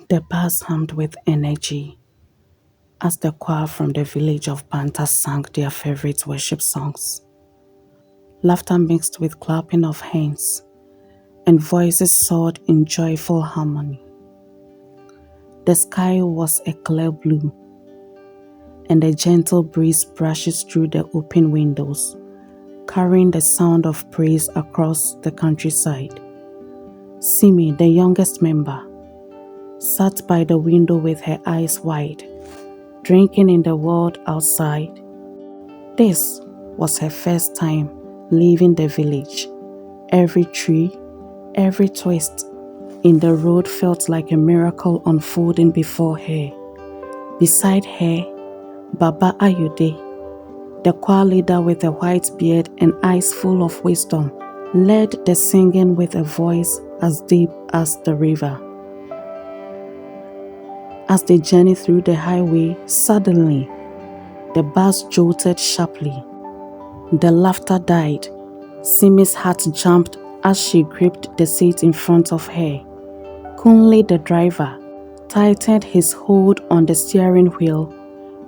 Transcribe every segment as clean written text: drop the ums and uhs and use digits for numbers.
The bass hummed with energy as the choir from the village of Banta sang their favorite worship songs. Laughter mixed with clapping of hands, and voices soared in joyful harmony. The sky was a clear blue, and a gentle breeze brushes through the open windows, carrying the sound of praise across the countryside. Simi, the youngest member, sat by the window with her eyes wide, drinking in the world outside. This was her first time leaving the village. Every tree, every twist in the road felt like a miracle unfolding before her. Beside her, Baba Ayude, the choir leader with a white beard and eyes full of wisdom, led the singing with a voice as deep as the river. As they journeyed through the highway, suddenly, the bus jolted sharply. The laughter died. Simi's heart jumped as she gripped the seat in front of her. Kunle, the driver, tightened his hold on the steering wheel,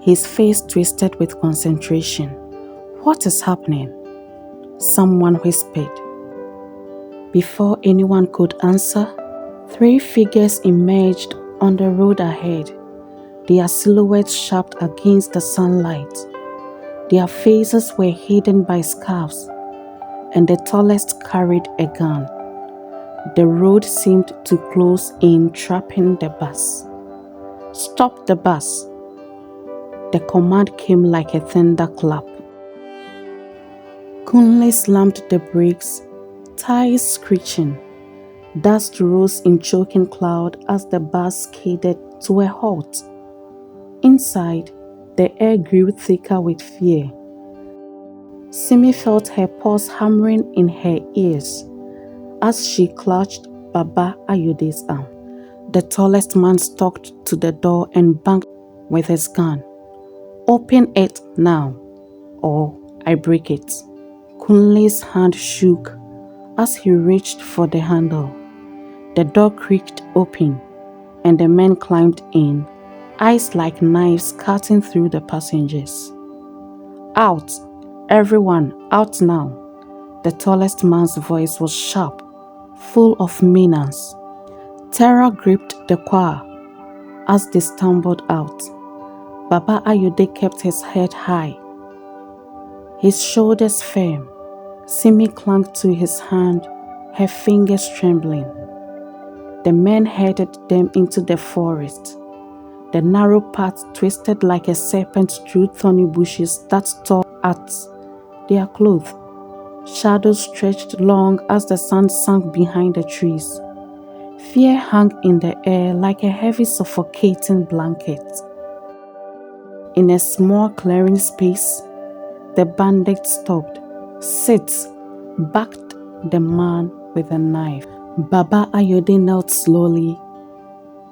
his face twisted with concentration. "What is happening?" someone whispered. Before anyone could answer, 3 figures emerged on the road ahead, their silhouettes sharp against the sunlight. Their faces were hidden by scarves, and the tallest carried a gun. The road seemed to close in, trapping the bus. "Stop the bus!" The command came like a thunderclap. Kunle slammed the brakes, tires screeching. Dust rose in choking cloud as the bus skidded to a halt. Inside, the air grew thicker with fear. Simi felt her pulse hammering in her ears as she clutched Baba Ayude's arm. The tallest man stalked to the door and banged with his gun. "Open it now, or I break it." Kunle's hand shook as he reached for the handle. The door creaked open, and the men climbed in, eyes like knives cutting through the passengers. "Out! Everyone, out now!" The tallest man's voice was sharp, full of menace. Terror gripped the choir as they stumbled out. Baba Ayude kept his head high, his shoulders firm. Simi clung to his hand, her fingers trembling. The men headed them into the forest. The narrow path twisted like a serpent through thorny bushes that tore at their clothes. Shadows stretched long as the sun sank behind the trees. Fear hung in the air like a heavy suffocating blanket. In a small clearing space, the bandits stopped. "Sit," backed the man with a knife. Baba Ayude knelt slowly,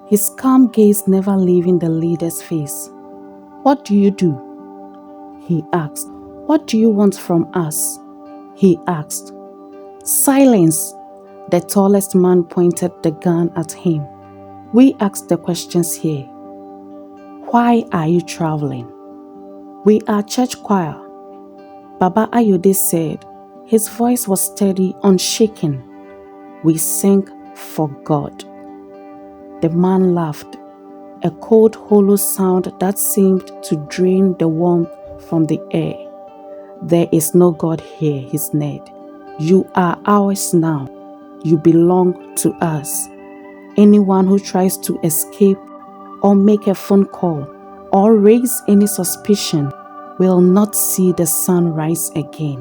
his calm gaze never leaving the leader's face. "What do you do?" he asked. "What do you want from us?" he asked. "Silence!" The tallest man pointed the gun at him. "We ask the questions here. Why are you traveling?" "We are church choir," Baba Ayude said. His voice was steady, unshaken. "We sing for God." The man laughed, a cold, hollow sound that seemed to drain the warmth from the air. "There is no God here," he sneered. "You are ours now. You belong to us. Anyone who tries to escape or make a phone call or raise any suspicion will not see the sun rise again."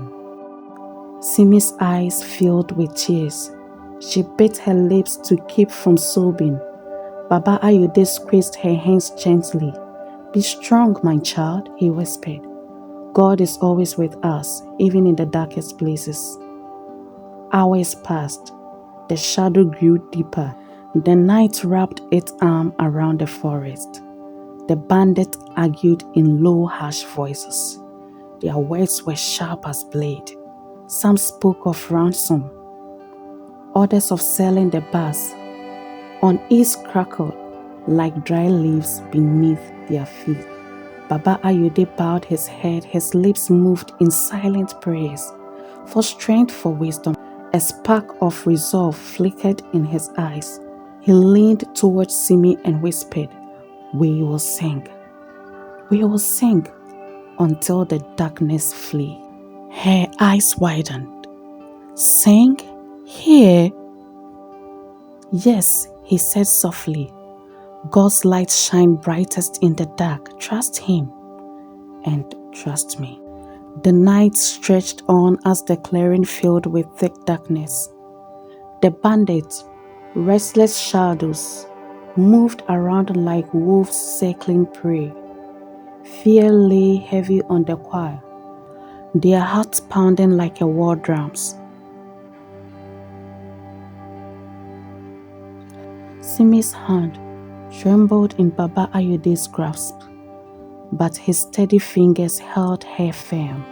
Simi's eyes filled with tears. She bit her lips to keep from sobbing. Baba Ayude squeezed her hands gently. "Be strong, my child," he whispered. "God is always with us, even in the darkest places." Hours passed. The shadow grew deeper. The night wrapped its arm around the forest. The bandits argued in low, harsh voices. Their words were sharp as blade. Some spoke of ransom, others of selling the bus. Unease crackled. like dry leaves beneath their feet. Baba Ayode bowed his head, his lips moved in silent prayers for strength, for wisdom. A spark of resolve flickered in his eyes. He leaned towards Simi and whispered, "We will sing. We will sing until the darkness flee." Her eyes widened. "Sing? Here?" "Yes," he said softly. "God's light shines brightest in the dark. Trust him and trust me." The night stretched on as the clearing filled with thick darkness. The bandits, restless shadows, moved around like wolves circling prey. Fear lay heavy on the choir, their hearts pounding like a war drums. Simi's hand trembled in Baba Ayode's grasp, but his steady fingers held her firm.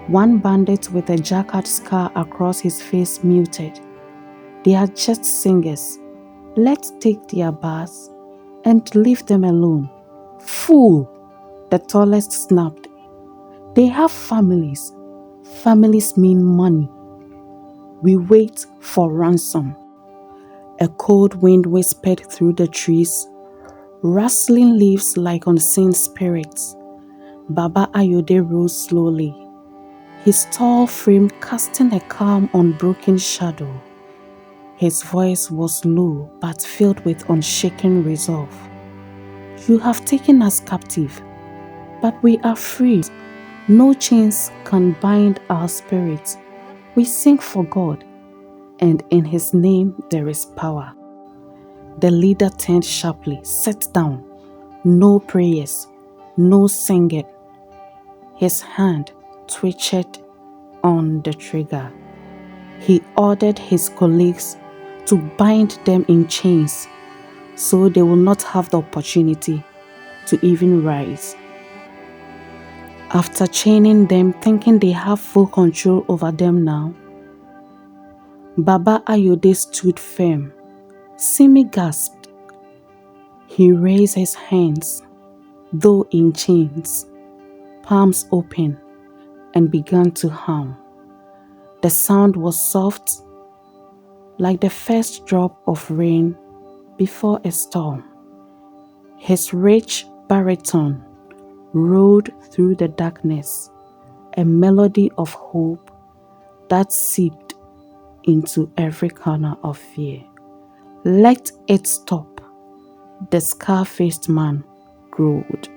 One bandit with a jacket scar across his face muted. "They are just singers. Let's take their bars and leave them alone." "Fool!" the tallest snapped. "They have families. Families mean money. We wait for ransom." A cold wind whispered through the trees, rustling leaves like unseen spirits. Baba Ayode rose slowly, his tall frame casting a calm, unbroken shadow. His voice was low but filled with unshaken resolve. "You have taken us captive, but we are free. No chains can bind our spirits. We sing for God, and in His name there is power." The leader turned sharply. "Sit down. No prayers, no singing." His hand twitched on the trigger. He ordered his colleagues to bind them in chains so they will not have the opportunity to even rise. After chaining them, thinking they have full control over them now, Baba Ayode stood firm. Simi gasped. He raised his hands, though in chains, palms open, and began to hum. The sound was soft, like the first drop of rain before a storm. His rich baritone rolled through the darkness, a melody of hope that seeped into every corner of fear. "Let it stop," the scar-faced man growled.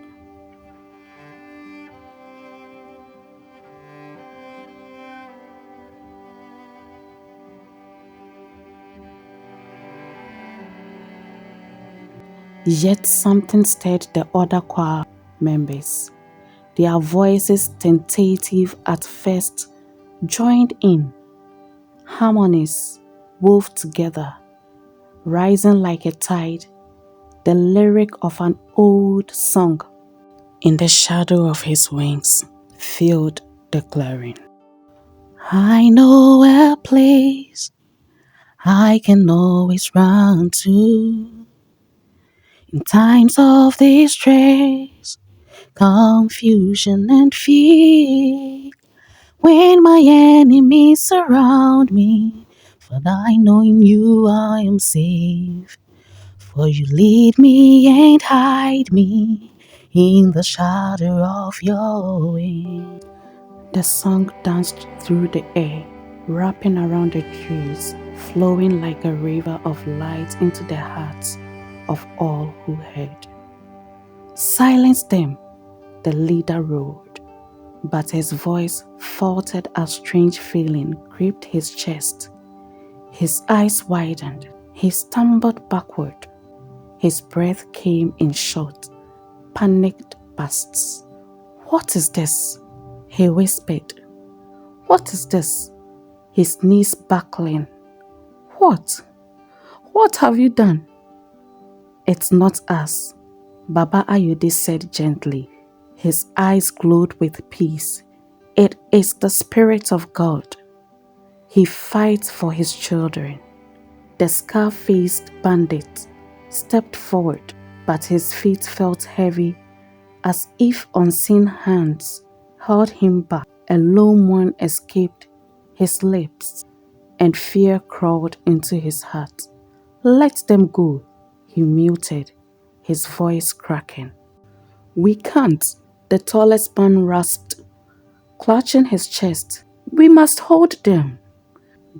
Yet something stirred the other choir members. Their voices, tentative at first, joined in. Harmonies wove together, rising like a tide, the lyric of an old song. In the shadow of his wings, filled the clearing. "I know a place I can always run to in times of distress, confusion and fear. When my enemies surround me, for I know in you I am safe. For you lead me and hide me in the shadow of your wing." The song danced through the air, wrapping around the trees, flowing like a river of light into the hearts of all who heard. "Silence them," the leader roared, but his voice faltered as strange feeling gripped his chest. His eyes widened. He stumbled backward. His breath came in short, panicked bursts. "What is this?" he whispered. "What is this?" His knees buckling. "What? What have you done?" "It's not us," Baba Ayode said gently. His eyes glowed with peace. "It is the Spirit of God. He fights for his children." The scar-faced bandit stepped forward, but his feet felt heavy as if unseen hands held him back. A low moan escaped his lips, and fear crawled into his heart. Let them go, he muted, his voice cracking. We can't, the tallest man rasped, clutching his chest. We must hold them.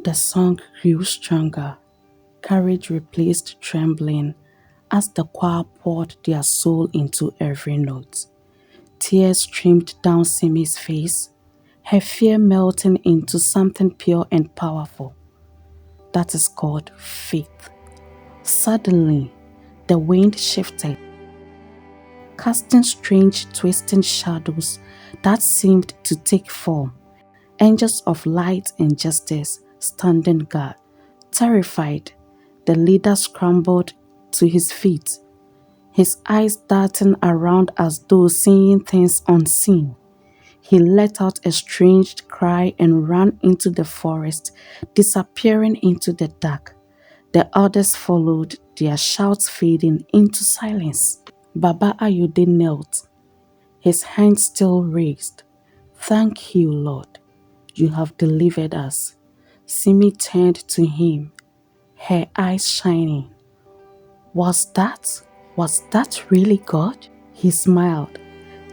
The song grew stronger. Courage replaced trembling as the choir poured their soul into every note. Tears streamed down Simi's face, her fear melting into something pure and powerful. That is called faith. Suddenly, the wind shifted, casting strange, twisting shadows that seemed to take form. Angels of light and justice standing guard. Terrified, the leader scrambled to his feet, his eyes darting around as though seeing things unseen. He let out a strange cry and ran into the forest, disappearing into the dark. The others followed, their shouts fading into silence. Baba Ayude knelt, his hands still raised. Thank you, Lord. You have delivered us. Simi turned to him, her eyes shining. Was that really God? He smiled,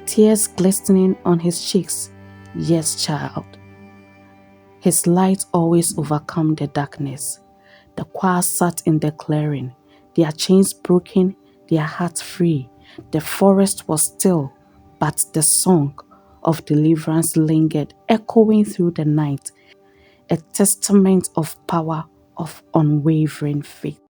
tears glistening on his cheeks. Yes, child. His light always overcome the darkness. The choir sat in the clearing, their chains broken, their hearts free. The forest was still, but the song of deliverance lingered, echoing through the night, a testament of power, of unwavering faith.